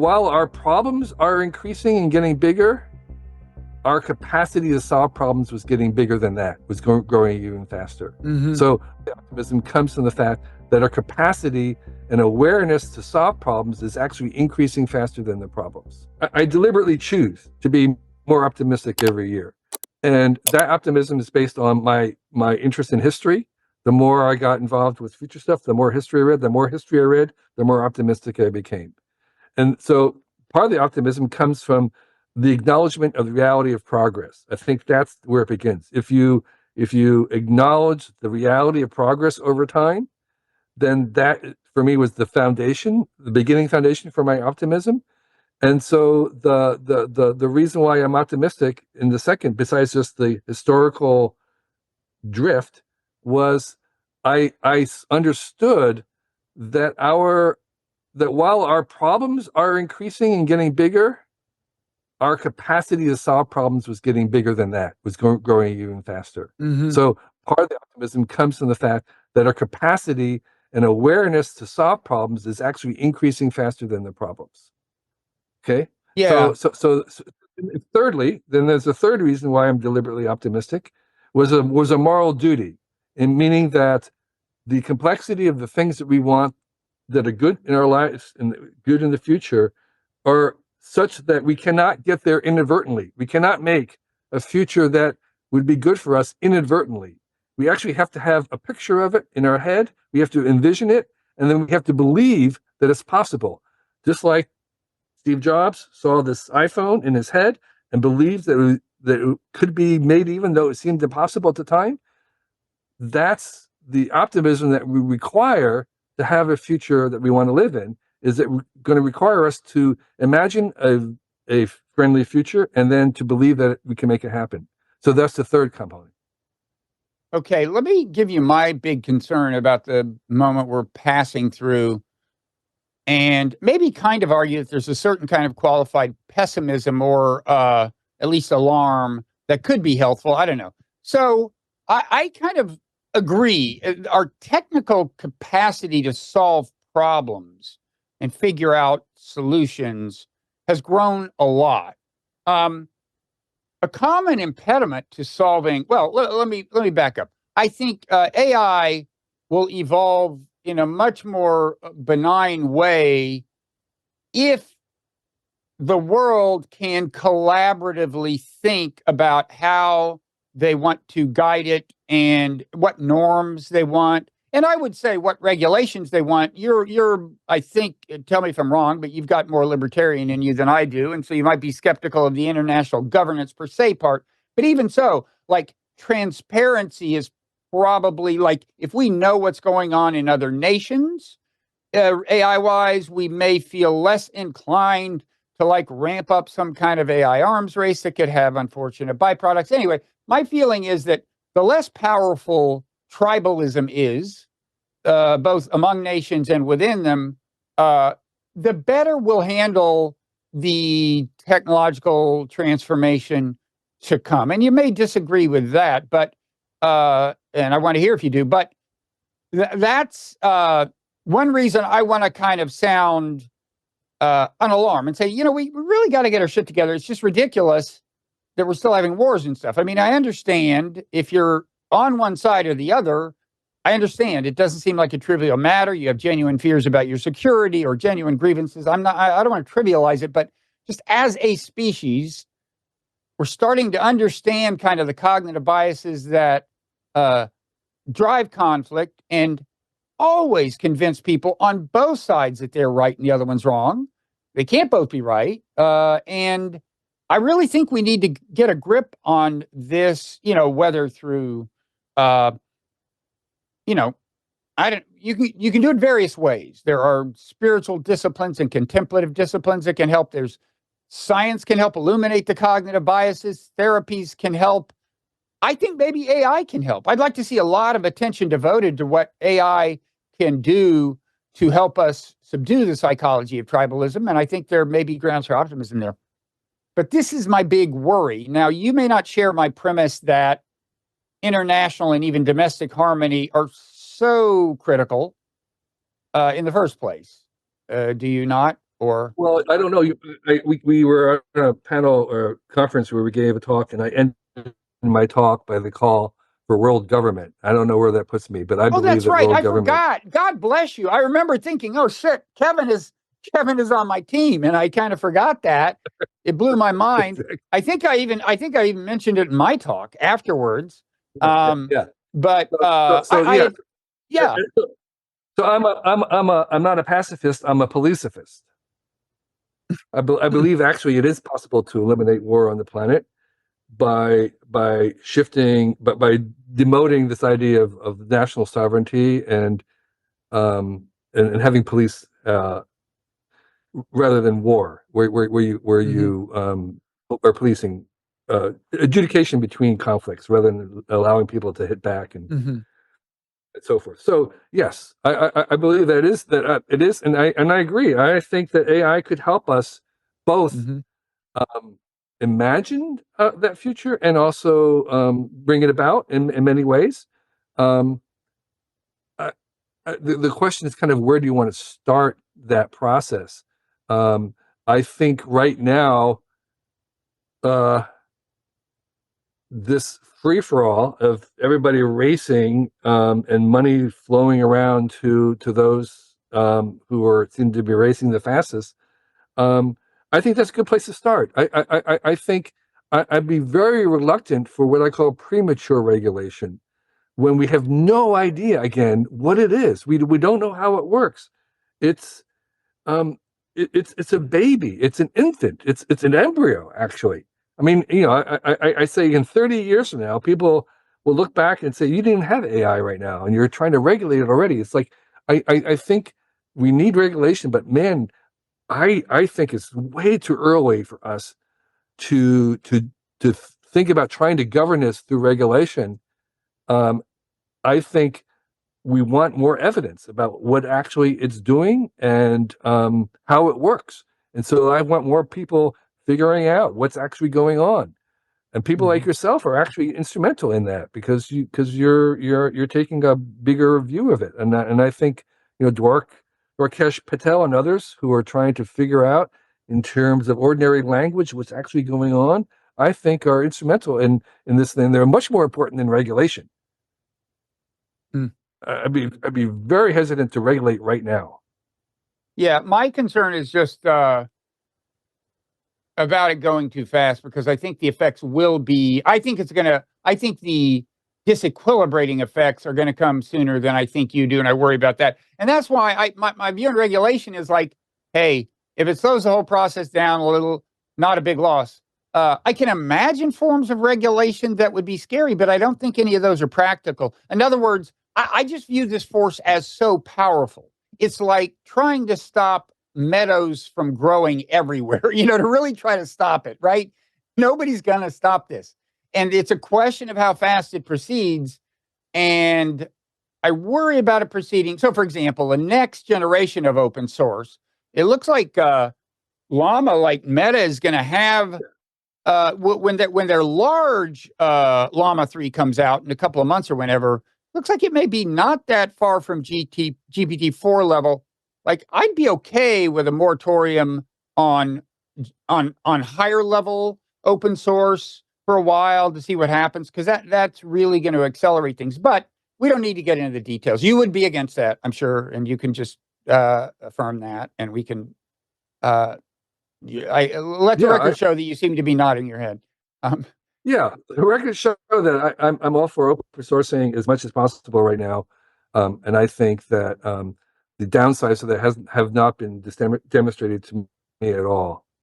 While our problems are increasing and getting bigger, our capacity to solve problems was getting bigger than that, was growing even faster. Mm-hmm. So the optimism comes from the fact that our capacity and awareness to solve problems is actually increasing faster than the problems. I deliberately choose to be more optimistic every year. And that optimism is based on my interest in history. The more I got involved with future stuff, the more history I read, the more optimistic I became. And so part of the optimism comes from the acknowledgement of the reality of progress. I think that's where it begins. If you acknowledge the reality of progress over time, then that for me was the foundation, the beginning foundation for my optimism. And so the reason why I'm optimistic in the second, besides just the historical drift, was I understood that while our problems are increasing and getting bigger, our capacity to solve problems was getting bigger than that, was growing even faster. Mm-hmm. So part of the optimism comes from the fact that our capacity and awareness to solve problems is actually increasing faster than the problems. Okay. Yeah. So thirdly, then there's a third reason why I'm deliberately optimistic, was a moral duty, in meaning that the complexity of the things that we want that are good in our lives and good in the future are such that we cannot get there inadvertently. We cannot make a future that would be good for us inadvertently. We actually have to have a picture of it in our head. We have to envision it, and then we have to believe that it's possible. Just like Steve Jobs saw this iPhone in his head and believed that it could be made even though it seemed impossible at the time. That's the optimism that we require to have a future that we want to live in, is that going to require us to imagine a friendly future and then to believe that we can make it happen. So that's the third component. Okay, let me give you my big concern about the moment we're passing through, and maybe kind of argue that there's a certain kind of qualified pessimism or at least alarm that could be helpful. I don't know. So I kind of agree. Our technical capacity to solve problems and figure out solutions has grown a lot. A common impediment to solving, well, let me back up. I think AI will evolve in a much more benign way if the world can collaboratively think about how they want to guide it and what norms they want. And I would say what regulations they want. I think, tell me if I'm wrong, but you've got more libertarian in you than I do. And so you might be skeptical of the international governance per se part. But even so, like transparency is probably like, if we know what's going on in other nations, AI wise, we may feel less inclined to like ramp up some kind of AI arms race that could have unfortunate byproducts. Anyway, my feeling is that the less powerful tribalism is, both among nations and within them, the better we'll handle the technological transformation to come. And you may disagree with that, but and I want to hear if you do. But that's one reason I want to kind of sound an alarm and say, we really got to get our shit together. It's just ridiculous that we're still having wars and stuff. I mean, I understand if you're on one side or the other. I understand it doesn't seem like a trivial matter. You have genuine fears about your security or genuine grievances. I don't want to trivialize it, but just as a species, we're starting to understand kind of the cognitive biases that drive conflict and always convince people on both sides that they're right and the other one's wrong. They can't both be right. And I really think we need to get a grip on this, whether through, you can do it various ways. There are spiritual disciplines and contemplative disciplines that can help. There's science can help illuminate the cognitive biases. Therapies can help. I think maybe AI can help. I'd like to see a lot of attention devoted to what AI can do to help us subdue the psychology of tribalism. And I think there may be grounds for optimism there. But this is my big worry. Now, you may not share my premise that international and even domestic harmony are so critical in the first place. Do you not? or Well, I don't know. We were on a panel or conference where we gave a talk, and I ended my talk by the call for world government. I don't know where that puts me, but I oh, believe that's that right. world I government. forgot. God bless you. I remember thinking, oh shit, Kevin is on my team, and I kind of forgot that. It blew my mind. I think I even mentioned it in my talk afterwards. Yeah, Um, yeah. but So I yeah. had, yeah. So I'm not a pacifist. I'm a policifist. I Hmm, believe actually it is possible to eliminate war on the planet by shifting, but by demoting this idea of national sovereignty um, and having police rather than war, where hmm, you are policing adjudication between conflicts rather than allowing people to hit back hmm, and so forth. So yes, I believe that it is, and I agree. I think that AI could help us both hmm, um, imagine that future and also bring it about in many ways. Um, I, the question is kind of where do you want to start that process? Um, I think right now, uh, this free for all of everybody racing and money flowing around to those who are seem to be racing the fastest. Um, I think that's a good place to start. I think I'd be very reluctant for what I call premature regulation when we have no idea again what it is. We don't know how it works. It's um, it's a baby. It's an infant. It's an embryo, actually. I mean, I say in 30 years from now, people will look back and say, "You didn't have AI right now, and you're trying to regulate it already." It's like I think we need regulation, but man, I think it's way too early for us to to to think about trying to govern this through regulation. Um, I think we want more evidence about what actually it's doing and how it works. And so I want more people figuring out what's actually going on. And people like hmm. yourself are actually instrumental in that because you're taking a bigger view of it. And I think Dwarkesh Patel and others who are trying to figure out in terms of ordinary language what's actually going on, I think are instrumental in this thing. They're much more important than regulation. Hmm. I'd be very hesitant to regulate right now. Yeah, my concern is just about it going too fast because I think the effects will be. I think it's gonna. I think the disequilibrating effects are going to come sooner than I think you do, and I worry about that. And that's why my view on regulation is like, hey, if it slows the whole process down a little, not a big loss. I can imagine forms of regulation that would be scary, but I don't think any of those are practical. In other words, I just view this force as so powerful. It's like trying to stop meadows from growing everywhere, to really try to stop it, right? Nobody's going to stop this. And it's a question of how fast it proceeds. And I worry about it proceeding. So, for example, the next generation of open source, it looks like Llama, like Meta, is going to have when their large Llama 3 comes out in a couple of months or whenever, looks like it may be not that far from GPT-4 level. Like I'd be okay with a moratorium on on higher level open source for a while to see what happens because that's really going to accelerate things. But we don't need to get into the details. You would be against that, I'm sure, and you can just affirm that, and we can uh, I let the Yeah, record show that you seem to be nodding your head. Um, yeah. The records show that I'm all for open sourcing as much as possible right now, and I think that the downsides of that have not been demonstrated to me at all.